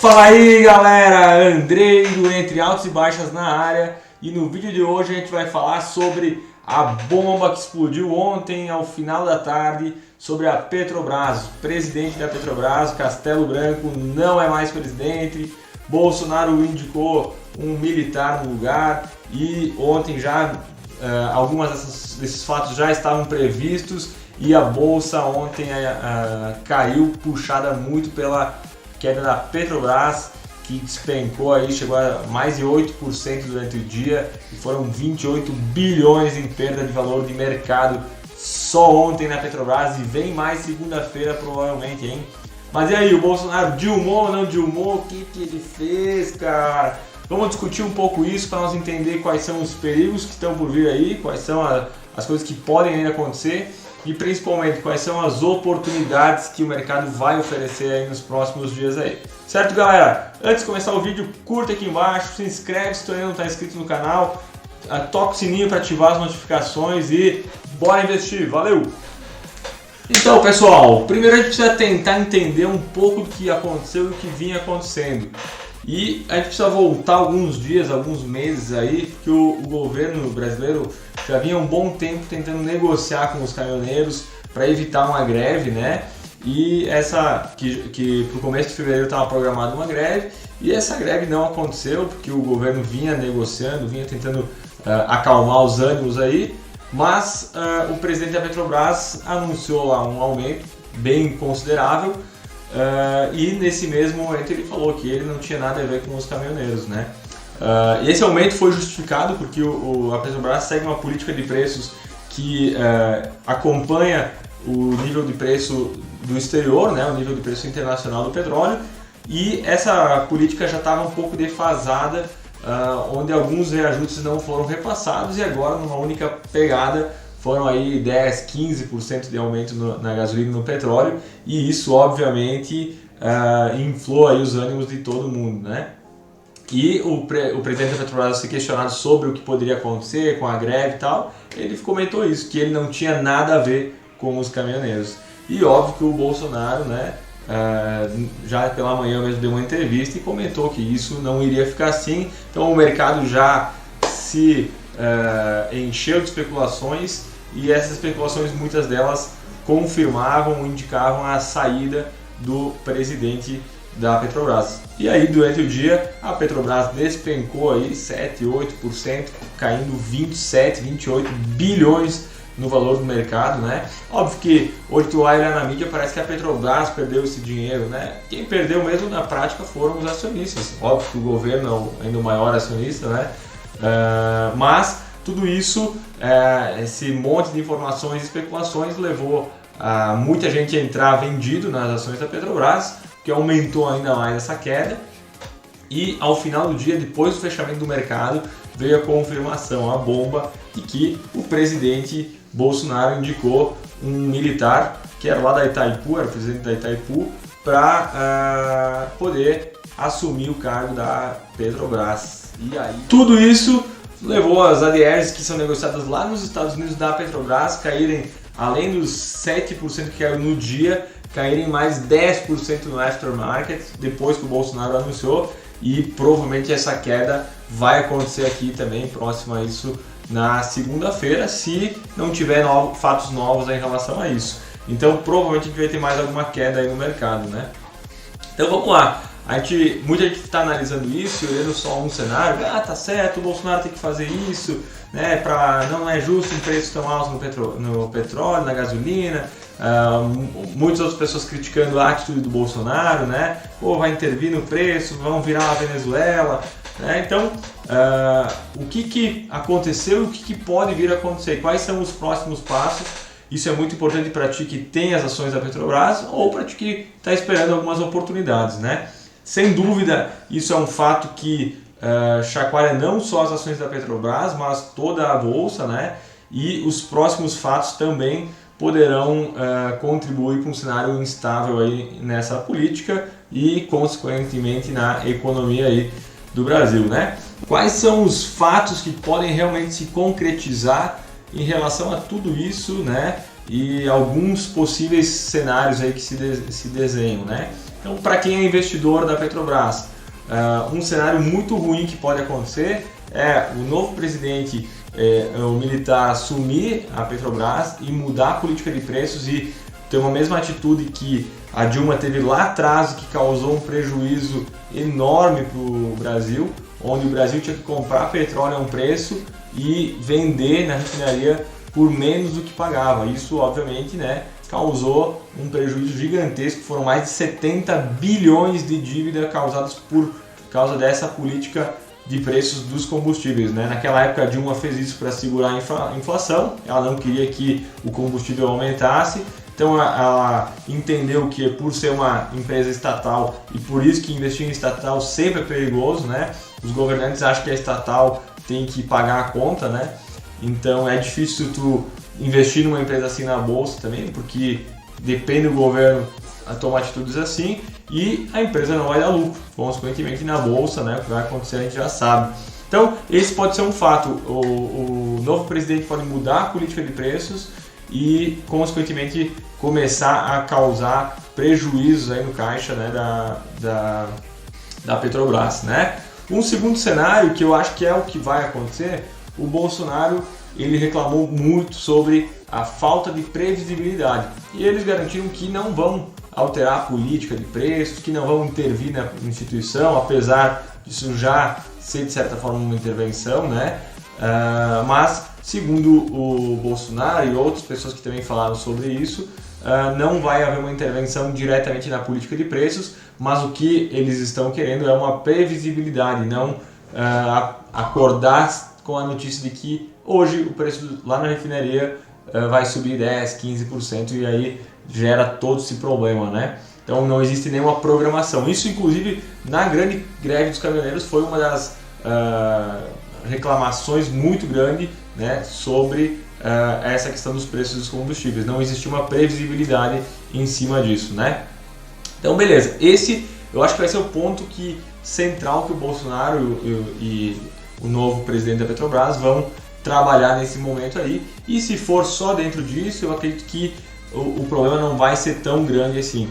Fala aí galera, Andrei do Entre Altos e Baixas na área, e no vídeo de hoje a gente vai falar sobre a bomba que explodiu ontem ao final da tarde sobre a Petrobras. O presidente da Petrobras, Castelo Branco, não é mais presidente. Bolsonaro indicou um militar no lugar e ontem já algumas desses fatos já estavam previstos e a bolsa ontem caiu, puxada muito pela queda da Petrobras, que despencou aí, chegou a mais de 8% durante o dia e foram 28 bilhões em perda de valor de mercado só ontem na Petrobras, e vem mais segunda-feira provavelmente, hein? Mas e aí, o Bolsonaro dilmou ou não dilmou? O que ele fez, cara? Vamos discutir um pouco isso para nós entender quais são os perigos que estão por vir aí, quais são as coisas que podem ainda acontecer e principalmente quais são as oportunidades que o mercado vai oferecer aí nos próximos dias aí. Certo, galera? Antes de começar o vídeo, curta aqui embaixo, se inscreve se tu ainda não está inscrito no canal, toca o sininho para ativar as notificações e bora investir, valeu! Então pessoal, primeiro a gente precisa tentar entender um pouco do que aconteceu e o que vinha acontecendo. E a gente precisa voltar alguns dias, alguns meses aí, que o governo brasileiro já vinha um bom tempo tentando negociar com os caminhoneiros para evitar uma greve, né? E essa que pro começo de fevereiro estava programada uma greve, e essa greve não aconteceu porque o governo vinha negociando, vinha tentando acalmar os ânimos aí, mas o presidente da Petrobras anunciou lá um aumento bem considerável. E nesse mesmo momento ele falou que ele não tinha nada a ver com os caminhoneiros, né? E esse aumento foi justificado porque a Petrobras segue uma política de preços que acompanha o nível de preço do exterior, né? O nível de preço internacional do petróleo, e essa política já estava um pouco defasada, onde alguns reajustes não foram repassados, e agora numa única pegada foram aí 10, 15% de aumento na gasolina e no petróleo, e isso obviamente inflou aí os ânimos de todo mundo, né? E o presidente da Petrobras, se questionado sobre o que poderia acontecer com a greve e tal, ele comentou isso, que ele não tinha nada a ver com os caminhoneiros. E óbvio que o Bolsonaro, né, já pela manhã mesmo deu uma entrevista e comentou que isso não iria ficar assim. Então o mercado já se encheu de especulações, e essas especulações, muitas delas confirmavam, indicavam a saída do presidente da Petrobras. E aí durante o dia a Petrobras despencou aí 7, 8%, caindo 27, 28 bilhões no valor do mercado, né? Óbvio que hoje tu olha na mídia, parece que a Petrobras perdeu esse dinheiro, né? Quem perdeu mesmo na prática foram os acionistas. Óbvio que o governo é ainda o maior acionista, né? Mas tudo isso, esse monte de informações e especulações levou muita gente a entrar vendido nas ações da Petrobras, que aumentou ainda mais essa queda. E ao final do dia, depois do fechamento do mercado, veio a confirmação, a bomba, de que o presidente Bolsonaro indicou um militar, que era lá da Itaipu, era o presidente da Itaipu, para poder assumir o cargo da Petrobras. E aí, tudo isso levou as ADRs que são negociadas lá nos Estados Unidos da Petrobras caírem, além dos 7% que caiu no dia, caírem mais 10% no aftermarket, depois que o Bolsonaro anunciou, e provavelmente essa queda vai acontecer aqui também, próximo a isso, na segunda-feira, se não tiver fatos novos em relação a isso. Então provavelmente a gente vai ter mais alguma queda aí no mercado, né? Então vamos lá. Muita gente está analisando isso, olhando só um cenário, tá certo, o Bolsonaro tem que fazer isso, né, não é justo em preços tão altos no petróleo, na gasolina. Muitas outras pessoas criticando a atitude do Bolsonaro, né, vai intervir no preço, vão virar a Venezuela, né? Então, o que aconteceu e o que pode vir a acontecer, quais são os próximos passos? Isso é muito importante para ti que tem as ações da Petrobras ou para ti que está esperando algumas oportunidades, né? Sem dúvida, isso é um fato que chacoalha não só as ações da Petrobras, mas toda a bolsa, né? E os próximos fatos também poderão contribuir para um cenário instável aí nessa política e, consequentemente, na economia aí do Brasil, né? Quais são os fatos que podem realmente se concretizar em relação a tudo isso, né? E alguns possíveis cenários aí que se desenham, né? Então, para quem é investidor da Petrobras, um cenário muito ruim que pode acontecer é o novo presidente, o militar, assumir a Petrobras e mudar a política de preços e ter uma mesma atitude que a Dilma teve lá atrás, que causou um prejuízo enorme para o Brasil, onde o Brasil tinha que comprar petróleo a um preço e vender na refinaria por menos do que pagava. Isso, obviamente, né, causou um prejuízo gigantesco. Foram mais de 70 bilhões de dívida causadas por causa dessa política de preços dos combustíveis, né? Naquela época a Dilma fez isso para segurar a inflação, ela não queria que o combustível aumentasse, então ela entendeu que por ser uma empresa estatal e por isso que investir em estatal sempre é perigoso, né? Os governantes acham que a estatal tem que pagar a conta, né? Então é difícil tu investir numa empresa assim na bolsa também, porque depende do governo a tomar atitudes assim e a empresa não vai dar lucro. Consequentemente, na bolsa, né, o que vai acontecer a gente já sabe. Então, esse pode ser um fato. O novo presidente pode mudar a política de preços e, consequentemente, começar a causar prejuízos aí no caixa, né, da Petrobras, né? Um segundo cenário, que eu acho que é o que vai acontecer, o Bolsonaro ele reclamou muito sobre a falta de previsibilidade e eles garantiram que não vão alterar a política de preços, que não vão intervir na instituição, apesar disso já ser de certa forma uma intervenção, né? Mas, segundo o Bolsonaro e outras pessoas que também falaram sobre isso, não vai haver uma intervenção diretamente na política de preços, mas o que eles estão querendo é uma previsibilidade, não acordar com a notícia de que hoje o preço lá na refinaria vai subir 10%, 15% e aí gera todo esse problema, né? Então não existe nenhuma programação. Isso, inclusive, na grande greve dos caminhoneiros foi uma das reclamações muito grande, né, sobre essa questão dos preços dos combustíveis. Não existe uma previsibilidade em cima disso, né? Então, beleza. Esse eu acho que vai ser o ponto central que o Bolsonaro e o novo presidente da Petrobras vão trabalhar nesse momento aí. E se for só dentro disso, eu acredito que o problema não vai ser tão grande assim,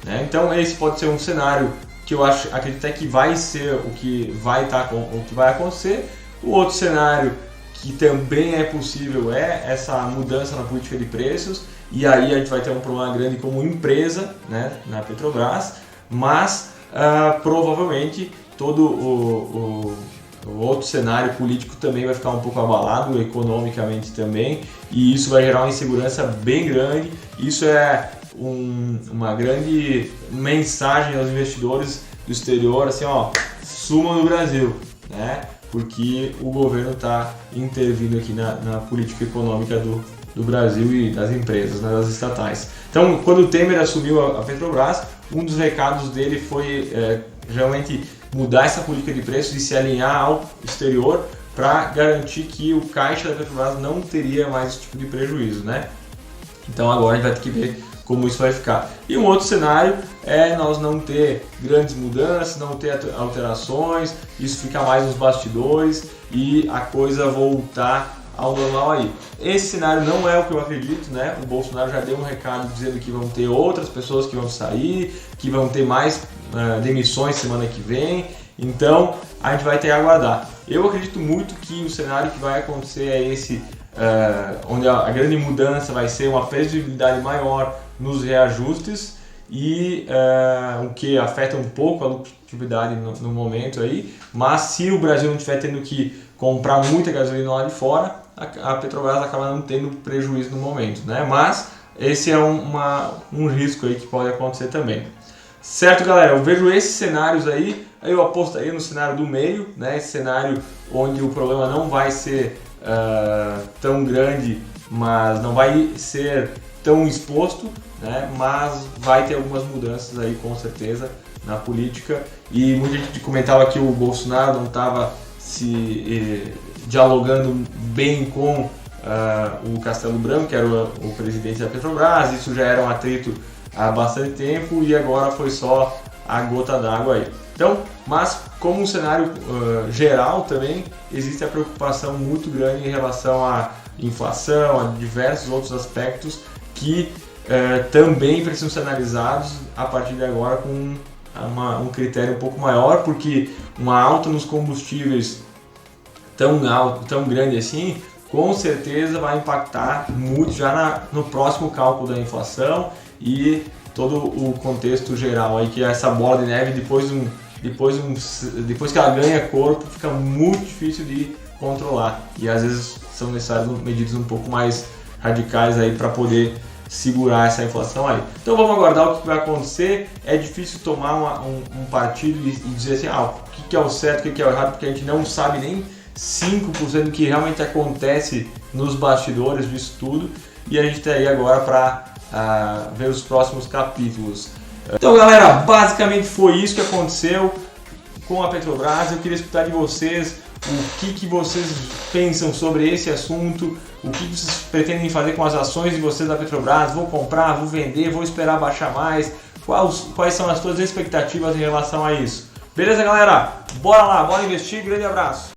né? Então esse pode ser um cenário que eu acredito até que vai ser o que vai acontecer. O outro cenário que também é possível é essa mudança na política de preços, e aí a gente vai ter um problema grande como empresa, né, na Petrobras, mas provavelmente todo o outro cenário político também vai ficar um pouco abalado, economicamente também, e isso vai gerar uma insegurança bem grande. Isso é uma grande mensagem aos investidores do exterior, assim, ó, sumam do Brasil, né? Porque o governo está intervindo aqui na política econômica do Brasil e das empresas, né, das estatais. Então, quando o Temer assumiu a Petrobras, um dos recados dele foi realmente mudar essa política de preços e se alinhar ao exterior para garantir que o caixa da Petrobras não teria mais esse tipo de prejuízo, né? Então agora a gente vai ter que ver como isso vai ficar. E um outro cenário é nós não ter grandes mudanças, não ter alterações, isso ficar mais nos bastidores e a coisa voltar ao normal aí. Esse cenário não é o que eu acredito, né? O Bolsonaro já deu um recado dizendo que vão ter outras pessoas que vão sair, que vão ter mais demissões semana que vem, então a gente vai ter que aguardar. Eu acredito muito que o cenário que vai acontecer é esse, onde a grande mudança vai ser uma previsibilidade maior nos reajustes e o que afeta um pouco a lucratividade no momento aí, mas se o Brasil não estiver tendo que comprar muita gasolina lá de fora, a Petrobras acaba não tendo prejuízo no momento, né? Mas esse é um risco aí que pode acontecer também. Certo, galera? Eu vejo esses cenários aí, eu apostaria no cenário do meio, né? Esse cenário onde o problema não vai ser tão grande, mas não vai ser tão exposto, né? Mas vai ter algumas mudanças aí com certeza na política, e muita gente comentava que o Bolsonaro não estava dialogando bem com o Castelo Branco, que era o presidente da Petrobras. Isso já era um atrito há bastante tempo e agora foi só a gota d'água aí. Então, mas como um cenário geral também existe a preocupação muito grande em relação à inflação, a diversos outros aspectos que também precisam ser analisados a partir de agora com um critério um pouco maior, porque uma alta nos combustíveis tão grande assim, com certeza vai impactar muito já no próximo cálculo da inflação e todo o contexto geral aí, que essa bola de neve depois que ela ganha corpo, fica muito difícil de controlar, e às vezes são necessárias medidas um pouco mais radicais aí para poder segurar essa inflação aí. Então vamos aguardar o que vai acontecer. É difícil tomar um partido e dizer assim, o que é o certo, o que é o errado, porque a gente não sabe nem 5% do que realmente acontece nos bastidores disso tudo, e a gente está aí agora para ver os próximos capítulos. Então galera, basicamente foi isso que aconteceu com a Petrobras. Eu queria escutar de vocês o que vocês pensam sobre esse assunto, o que vocês pretendem fazer com as ações de vocês da Petrobras. Vou comprar, vou vender, vou esperar baixar mais? Quais são as suas expectativas em relação a isso? Beleza galera? Bora lá, bora investir, grande abraço!